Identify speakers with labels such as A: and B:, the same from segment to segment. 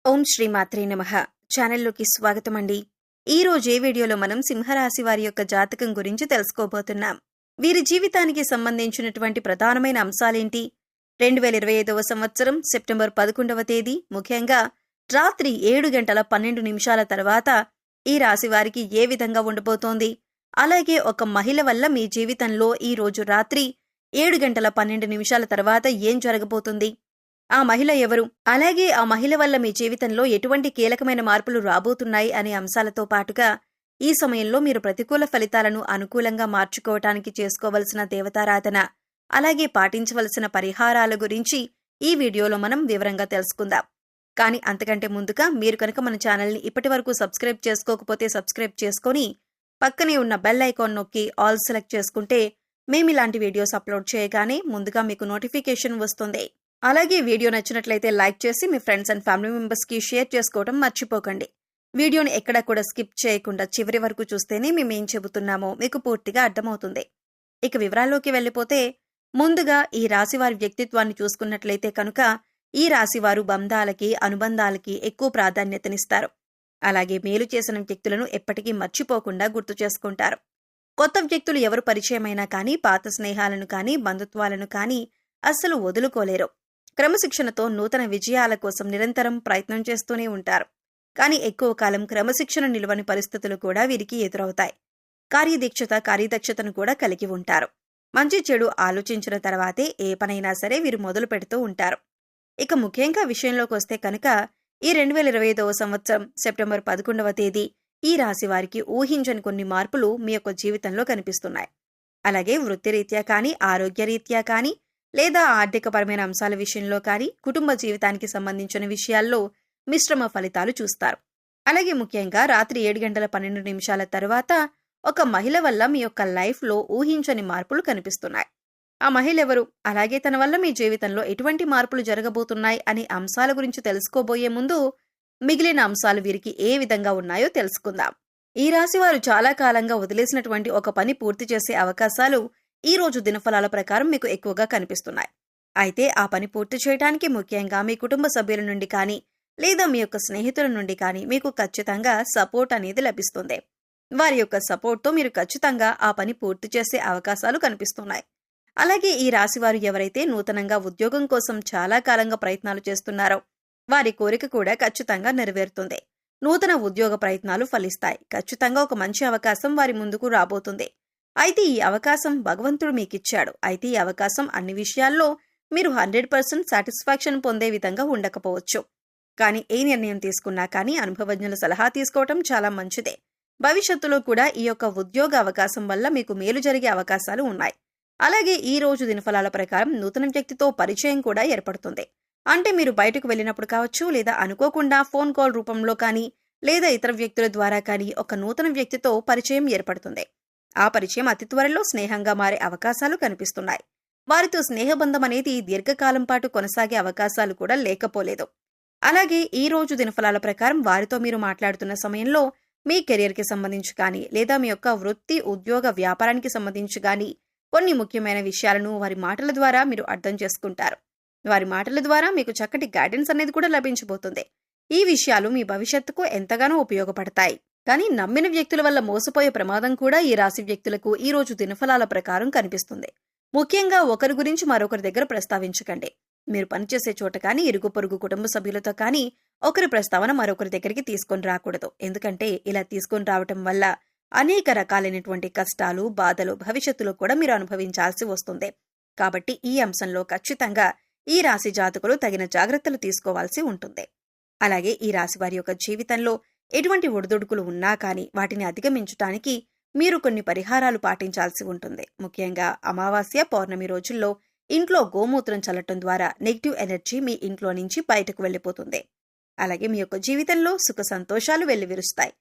A: ఓం శ్రీ మాత్రే నమః. ఛానల్లోకి స్వాగతం అండి. ఈ రోజు ఈ వీడియోలో మనం సింహరాశి వారి యొక్క జాతకం గురించి తెలుసుకోబోతున్నాం. వీరి జీవితానికి సంబంధించినటువంటి ప్రధానమైన అంశాలేంటి? 2025వ సంవత్సరం సెప్టెంబర్ 11వ తేదీ ముఖ్యంగా రాత్రి 7:12 తర్వాత ఈ రాశి వారికి ఏ విధంగా ఉండబోతోంది? అలాగే ఒక మహిళ వల్ల మీ జీవితంలో ఈ రోజు రాత్రి 7:12 తర్వాత ఏం జరగబోతుంది? ఆ మహిళ ఎవరు? అలాగే ఆ మహిళ వల్ల మీ జీవితంలో ఎటువంటి కీలకమైన మార్పులు రాబోతున్నాయి అనే అంశాలతో పాటుగా ఈ సమయంలో మీరు ప్రతికూల ఫలితాలను అనుకూలంగా మార్చుకోవటానికి చేసుకోవలసిన దేవతారాధన, అలాగే పాటించవలసిన పరిహారాల గురించి ఈ వీడియోలో మనం వివరంగా తెలుసుకుందాం. కానీ అంతకంటే ముందుగా మీరు కనుక మన ఛానల్ని ఇప్పటివరకు సబ్స్క్రైబ్ చేసుకోకపోతే సబ్స్క్రైబ్ చేసుకొని పక్కనే ఉన్న బెల్ ఐకాన్ నొక్కి ఆల్ సెలెక్ట్ చేసుకుంటే మేమిలాంటి వీడియోస్ అప్లోడ్ చేయగానే ముందుగా మీకు నోటిఫికేషన్ వస్తుంది. అలాగే వీడియో నచ్చినట్లయితే లైక్ చేసి మీ ఫ్రెండ్స్ అండ్ ఫ్యామిలీ మెంబర్స్కి షేర్ చేసుకోవడం మర్చిపోకండి. వీడియోని ఎక్కడా కూడా స్కిప్ చేయకుండా చివరి వరకు చూస్తేనే మేమేం చెబుతున్నామో మీకు పూర్తిగా అర్థమవుతుంది. ఇక వివరాల్లోకి వెళ్ళిపోతే ముందుగా ఈ రాశివారి వ్యక్తిత్వాన్ని చూసుకున్నట్లయితే కనుక ఈ రాశివారు బంధాలకి, అనుబంధాలకి ఎక్కువ ప్రాధాన్యతనిస్తారు. అలాగే మేలు చేసిన వ్యక్తులను ఎప్పటికీ మర్చిపోకుండా గుర్తు చేసుకుంటారు. కొత్త వ్యక్తులు ఎవరు పరిచయమైనా కానీ పాత స్నేహాలను కానీ బంధుత్వాలను కానీ అస్సలు వదులుకోలేరు. క్రమశిక్షణతో నూతన విజయాల కోసం నిరంతరం ప్రయత్నం చేస్తూనే ఉంటారు. కానీ ఎక్కువ కాలం క్రమశిక్షణ నిలవని పరిస్థితులు కూడా వీరికి ఎదురవుతాయి. కార్యదక్షతను కూడా కలిగి ఉంటారు. మంచి చెడు ఆలోచించిన తర్వాతే ఏ పనైనా సరే వీరు మొదలు పెడుతూ ఉంటారు. ఇక ముఖ్యంగా విషయంలోకి వస్తే కనుక ఈ 2025వ సంవత్సరం సెప్టెంబర్ 11వ తేదీ ఈ రాశి వారికి ఊహించని కొన్ని మార్పులు మీ యొక్క జీవితంలో కనిపిస్తున్నాయి. అలాగే వృత్తిరీత్యా కానీ, ఆరోగ్యరీత్యా కానీ, లేదా ఆర్థికపరమైన అంశాల విషయంలో కానీ, కుటుంబ జీవితానికి సంబంధించిన విషయాల్లో మిశ్రమ ఫలితాలు చూస్తారు. అలాగే ముఖ్యంగా రాత్రి 7:12 తర్వాత ఒక మహిళ వల్ల మీ యొక్క లైఫ్లో ఊహించని మార్పులు కనిపిస్తున్నాయి. ఆ మహిళ ఎవరు? అలాగే తన వల్ల మీ జీవితంలో ఎటువంటి మార్పులు జరగబోతున్నాయి అనే అంశాల గురించి తెలుసుకోబోయే ముందు మిగిలిన అంశాలు వీరికి ఏ విధంగా ఉన్నాయో తెలుసుకుందాం. ఈ రాశివారు చాలా కాలంగా వదిలేసినటువంటి ఒక పని పూర్తి చేసే అవకాశాలు ఈ రోజు దినఫలాల ప్రకారం మీకు ఎక్కువగా కనిపిస్తున్నాయి. అయితే ఆ పని పూర్తి చేయడానికి ముఖ్యంగా మీ కుటుంబ సభ్యుల నుండి కానీ, లేదా మీ యొక్క స్నేహితుల నుండి కానీ మీకు ఖచ్చితంగా సపోర్ట్ అనేది లభిస్తుంది. వారి యొక్క సపోర్ట్తో మీరు ఖచ్చితంగా ఆ పని పూర్తి చేసే అవకాశాలు కనిపిస్తున్నాయి. అలాగే ఈ రాశివారు ఎవరైతే నూతనంగా ఉద్యోగం కోసం చాలా కాలంగా ప్రయత్నాలు చేస్తున్నారో వారి కోరిక కూడా ఖచ్చితంగా నెరవేరుతుంది. నూతన ఉద్యోగ ప్రయత్నాలు ఫలిస్తాయి. ఖచ్చితంగా ఒక మంచి అవకాశం వారి ముందుకు రాబోతుంది. అయితే ఈ అవకాశం భగవంతుడు మీకిచ్చాడు. అయితే ఈ అవకాశం అన్ని విషయాల్లో మీరు 100% సాటిస్ఫాక్షన్ పొందే విధంగా ఉండకపోవచ్చు. కానీ ఏ నిర్ణయం తీసుకున్నా కానీ అనుభవజ్ఞుల సలహా తీసుకోవటం చాలా మంచిదే. భవిష్యత్తులో కూడా ఈ యొక్క ఉద్యోగ అవకాశం వల్ల మీకు మేలు జరిగే అవకాశాలు ఉన్నాయి. అలాగే ఈ రోజు దినఫలాల ప్రకారం నూతన వ్యక్తితో పరిచయం కూడా ఏర్పడుతుంది. అంటే మీరు బయటకు వెళ్ళినప్పుడు కావచ్చు, లేదా అనుకోకుండా ఫోన్ కాల్ రూపంలో కానీ, లేదా ఇతర వ్యక్తుల ద్వారా కానీ ఒక నూతన వ్యక్తితో పరిచయం ఏర్పడుతుంది. ఆ పరిచయం అతి త్వరలో స్నేహంగా మారే అవకాశాలు కనిపిస్తున్నాయి. వారితో స్నేహబంధం అనేది దీర్ఘకాలం పాటు కొనసాగే అవకాశాలు కూడా లేకపోలేదు. అలాగే ఈ రోజు దినఫలాల ప్రకారం వారితో మీరు మాట్లాడుతున్న సమయంలో మీ కెరియర్కి సంబంధించి కానీ, లేదా మీ యొక్క వృత్తి, ఉద్యోగ, వ్యాపారానికి సంబంధించి కానీ కొన్ని ముఖ్యమైన విషయాలను వారి మాటల ద్వారా మీరు అర్థం చేసుకుంటారు. వారి మాటల ద్వారా మీకు చక్కటి గైడెన్స్ అనేది కూడా లభించబోతుంది. ఈ విషయాలు మీ భవిష్యత్తుకు ఎంతగానో ఉపయోగపడతాయి. కానీ నమ్మిన వ్యక్తుల వల్ల మోసపోయే ప్రమాదం కూడా ఈ రాశి వ్యక్తులకు ఈ రోజు దినఫలాల ప్రకారం కనిపిస్తుంది. ముఖ్యంగా ఒకరి గురించి మరొకరి దగ్గర ప్రస్తావించకండి. మీరు పనిచేసే చోట కానీ, ఇరుగు పొరుగు కుటుంబ సభ్యులతో కానీ ఒకరి ప్రస్తావన మరొకరి దగ్గరికి తీసుకొని రాకూడదు. ఎందుకంటే ఇలా తీసుకొని రావటం వల్ల అనేక రకాలైనటువంటి కష్టాలు, బాధలు భవిష్యత్తులో కూడా మీరు అనుభవించాల్సి వస్తుంది. కాబట్టి ఈ అంశంలో ఖచ్చితంగా ఈ రాశి జాతకులు తగిన జాగ్రత్తలు తీసుకోవాల్సి ఉంటుంది. అలాగే ఈ రాశి వారి యొక్క జీవితంలో ఎటువంటి ఒడిదుడుకులు ఉన్నా కానీ వాటిని అధిగమించడానికి మీరు కొన్ని పరిహారాలు పాటించాల్సి ఉంటుంది. ముఖ్యంగా అమావాస్య, పౌర్ణమి రోజుల్లో ఇంట్లో గోమూత్రం చల్లటం ద్వారా నెగిటివ్ ఎనర్జీ మీ ఇంట్లో నుంచి బయటకు వెళ్ళిపోతుంది. అలాగే మీ యొక్క జీవితంలో సుఖ సంతోషాలు వెల్లివిరుస్తాయి.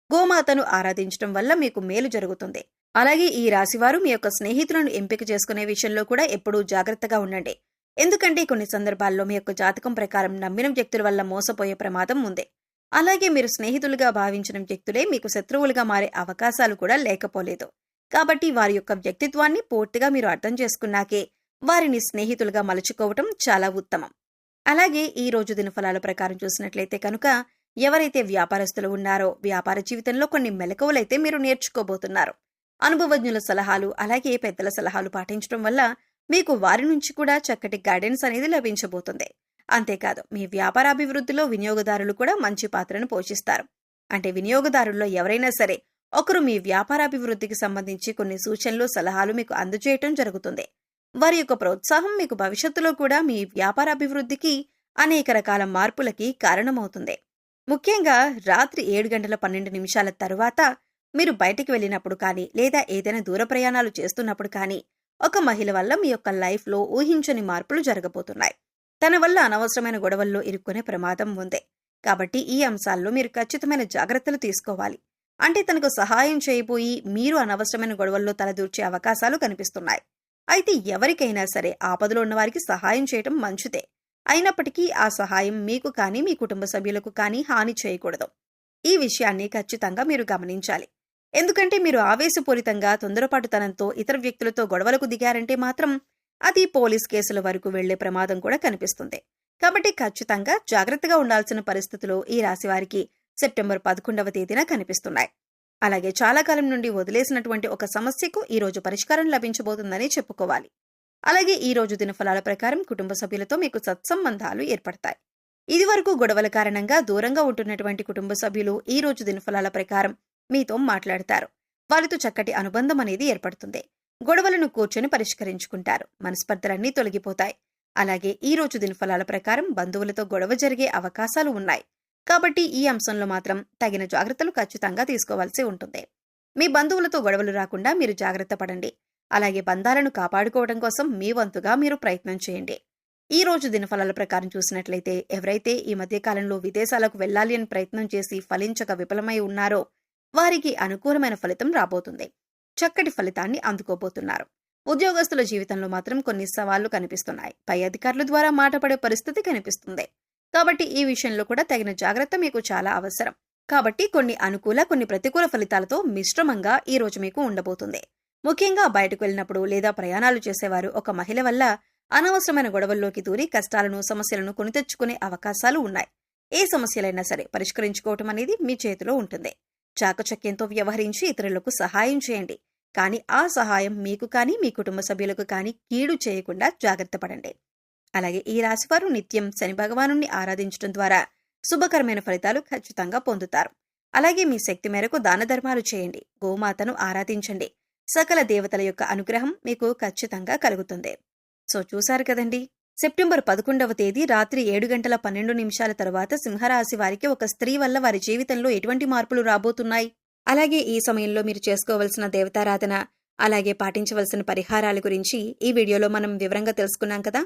A: గోమాతను ఆరాధించడం వల్ల మీకు మేలు జరుగుతుంది. అలాగే ఈ రాశివారు మీ యొక్క స్నేహితులను ఎంపిక చేసుకునే విషయంలో కూడా ఎప్పుడూ జాగ్రత్తగా ఉండండి. ఎందుకంటే కొన్ని సందర్భాల్లో మీ యొక్క జాతకం ప్రకారం నమ్మిన వ్యక్తుల వల్ల మోసపోయే ప్రమాదం ఉంది. అలాగే మీరు స్నేహితులుగా భావించిన వ్యక్తులే మీకు శత్రువులుగా మారే అవకాశాలు కూడా లేకపోలేదు. కాబట్టి వారి యొక్క వ్యక్తిత్వాన్ని పూర్తిగా మీరు అర్థం చేసుకున్నాకే వారిని స్నేహితులుగా మలుచుకోవటం చాలా ఉత్తమం. అలాగే ఈ రోజు దినఫలాల ప్రకారం చూసినట్లయితే కనుక ఎవరైతే వ్యాపారస్తులు ఉన్నారో వ్యాపార జీవితంలో కొన్ని మెలకువలైతే మీరు నేర్చుకోబోతున్నారు. అనుభవజ్ఞుల సలహాలు అలాగే పెద్దల సలహాలు పాటించడం వల్ల మీకు వారి నుంచి కూడా చక్కటి గైడెన్స్ అనేది లభించబోతుంది. అంతేకాదు మీ వ్యాపారాభివృద్ధిలో వినియోగదారులు కూడా మంచి పాత్రను పోషిస్తారు. అంటే వినియోగదారుల్లో ఎవరైనా సరే ఒకరు మీ వ్యాపారాభివృద్ధికి సంబంధించి కొన్ని సూచనలు సలహాలు మీకు అందజేయటం జరుగుతుంది. వారి యొక్క ప్రోత్సాహం మీకు భవిష్యత్తులో కూడా మీ వ్యాపారాభివృద్ధికి అనేక రకాల మార్పులకి కారణమవుతుంది. ముఖ్యంగా రాత్రి 7:12 తరువాత మీరు బయటికి వెళ్ళినప్పుడు కానీ లేదా ఏదైనా దూర ప్రయాణాలు చేస్తున్నప్పుడు కానీ ఒక మహిళ వల్ల మీ యొక్క లైఫ్లో ఊహించని మార్పులు జరగబోతున్నాయి. తన వల్ల అనవసరమైన గొడవల్లో ఇరుక్కునే ప్రమాదం ఉంది. కాబట్టి ఈ అంశాల్లో మీరు ఖచ్చితమైన జాగ్రత్తలు తీసుకోవాలి. అంటే తనకు సహాయం చేయబోయి మీరు అనవసరమైన గొడవల్లో తలదూర్చే అవకాశాలు కనిపిస్తున్నాయి. అయితే ఎవరికైనా సరే ఆపదలో ఉన్న వారికి సహాయం చేయటం మంచిదే. అయినప్పటికీ ఆ సహాయం మీకు కానీ మీ కుటుంబ సభ్యులకు కానీ హాని చేయకూడదు. ఈ విషయాన్ని ఖచ్చితంగా మీరు గమనించాలి. ఎందుకంటే మీరు ఆవేశపూరితంగా తొందరపాటుతనంతో ఇతర వ్యక్తులతో గొడవలకు దిగారంటే మాత్రం అది పోలీస్ కేసుల వరకు వెళ్లే ప్రమాదం కూడా కనిపిస్తుంది. కాబట్టి ఖచ్చితంగా జాగ్రత్తగా ఉండాల్సిన పరిస్థితులు ఈ రాశివారికి సెప్టెంబర్ 11 కనిపిస్తున్నాయి. అలాగే చాలా కాలం నుండి వదిలేసినటువంటి ఒక సమస్యకు ఈ రోజు పరిష్కారం లభించబోతుందని చెప్పుకోవాలి. అలాగే ఈ రోజు దినఫలాల ప్రకారం కుటుంబ సభ్యులతో మీకు సత్సంబంధాలు ఏర్పడతాయి. ఇదివరకు గొడవల కారణంగా దూరంగా ఉంటున్నటువంటి కుటుంబ సభ్యులు ఈ రోజు దినఫలాల ప్రకారం మీతో మాట్లాడతారు. వారితో చక్కటి అనుబంధం అనేది ఏర్పడుతుంది. గొడవలను కూర్చొని పరిష్కరించుకుంటారు. మనస్పర్ధలన్నీ తొలగిపోతాయి. అలాగే ఈ రోజు దినఫలాల ప్రకారం బంధువులతో గొడవ జరిగే అవకాశాలు ఉన్నాయి. కాబట్టి ఈ అంశంలో మాత్రం తగిన జాగ్రత్తలు ఖచ్చితంగా తీసుకోవాల్సి ఉంటుంది. మీ బంధువులతో గొడవలు రాకుండా మీరు జాగ్రత్త పడండి. అలాగే బంధాలను కాపాడుకోవడం కోసం మీ వంతుగా మీరు ప్రయత్నం చేయండి. ఈ రోజు దినఫలాల ప్రకారం చూసినట్లయితే ఎవరైతే ఈ మధ్య కాలంలో విదేశాలకు వెళ్లాలి అని ప్రయత్నం చేసి ఫలించక విఫలమై ఉన్నారో వారికి అనుకూలమైన ఫలితం రాబోతుంది. చక్కటి ఫలితాన్ని అందుకోబోతున్నారు. ఉద్యోగస్తుల జీవితంలో మాత్రం కొన్ని సవాళ్లు కనిపిస్తున్నాయి. పై అధికారుల ద్వారా మాట పడే పరిస్థితి కనిపిస్తుంది. కాబట్టి ఈ విషయంలో కూడా తగిన జాగ్రత్త మీకు చాలా అవసరం. కాబట్టి కొన్ని అనుకూల కొన్ని ప్రతికూల ఫలితాలతో మిశ్రమంగా ఈ రోజు మీకు ఉండబోతుంది. ముఖ్యంగా బయటకు వెళ్ళినప్పుడు లేదా ప్రయాణాలు చేసేవారు ఒక మహిళ వల్ల అనవసరమైన గొడవల్లోకి దూరి కష్టాలను సమస్యలను కొని తెచ్చుకునే అవకాశాలు ఉన్నాయి. ఏ సమస్యలైనా సరే పరిష్కరించుకోవటం అనేది మీ చేతిలో ఉంటుంది. చాకచక్యంతో వ్యవహరించి ఇతరులకు సహాయం చేయండి. కానీ ఆ సహాయం మీకు కానీ మీ కుటుంబ సభ్యులకు కానీ కీడు చేయకుండా జాగ్రత్త పడండి. అలాగే ఈ రాశివారు నిత్యం శని భగవానుణ్ణి ఆరాధించడం ద్వారా శుభకరమైన ఫలితాలు ఖచ్చితంగా పొందుతారు. అలాగే మీ శక్తి మేరకు దాన ధర్మాలు చేయండి. గోమాతను ఆరాధించండి. సకల దేవతల యొక్క అనుగ్రహం మీకు ఖచ్చితంగా కలుగుతుంది. సో చూశారు కదండి, సెప్టెంబర్ 11 రాత్రి 7:12 తర్వాత సింహరాశి వారికి ఒక స్త్రీ వల్ల వారి జీవితంలో ఎటువంటి మార్పులు రాబోతున్నాయి, అలాగే ఈ సమయంలో మీరు చేసుకోవలసిన దేవతారాధన అలాగే పాటించవలసిన పరిహారాల గురించి ఈ వీడియోలో మనం వివరంగా తెలుసుకున్నాం కదా.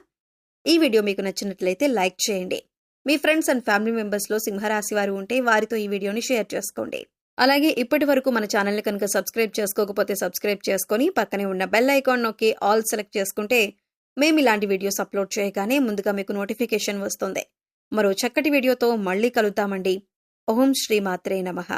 A: ఈ వీడియో మీకు నచ్చినట్లయితే లైక్ చేయండి. మీ ఫ్రెండ్స్ అండ్ ఫ్యామిలీ మెంబర్స్లో సింహరాశి వారు ఉంటే వారితో ఈ వీడియోని షేర్ చేసుకోండి. అలాగే ఇప్పటి వరకు మన ఛానల్ని కనుక సబ్స్క్రైబ్ చేసుకోకపోతే సబ్స్క్రైబ్ చేసుకొని పక్కనే ఉన్న బెల్ ఐకాన్ నొక్కి ఆల్ సెలెక్ట్ చేసుకుంటే మేము ఇలాంటి వీడియోస్ అప్లోడ్ చేయగానే ముందుగా మీకు నోటిఫికేషన్ వస్తుంది. మరో చక్కటి వీడియోతో మళ్ళీ కలుద్దామండి. ఓం శ్రీ మాత్రే నమః.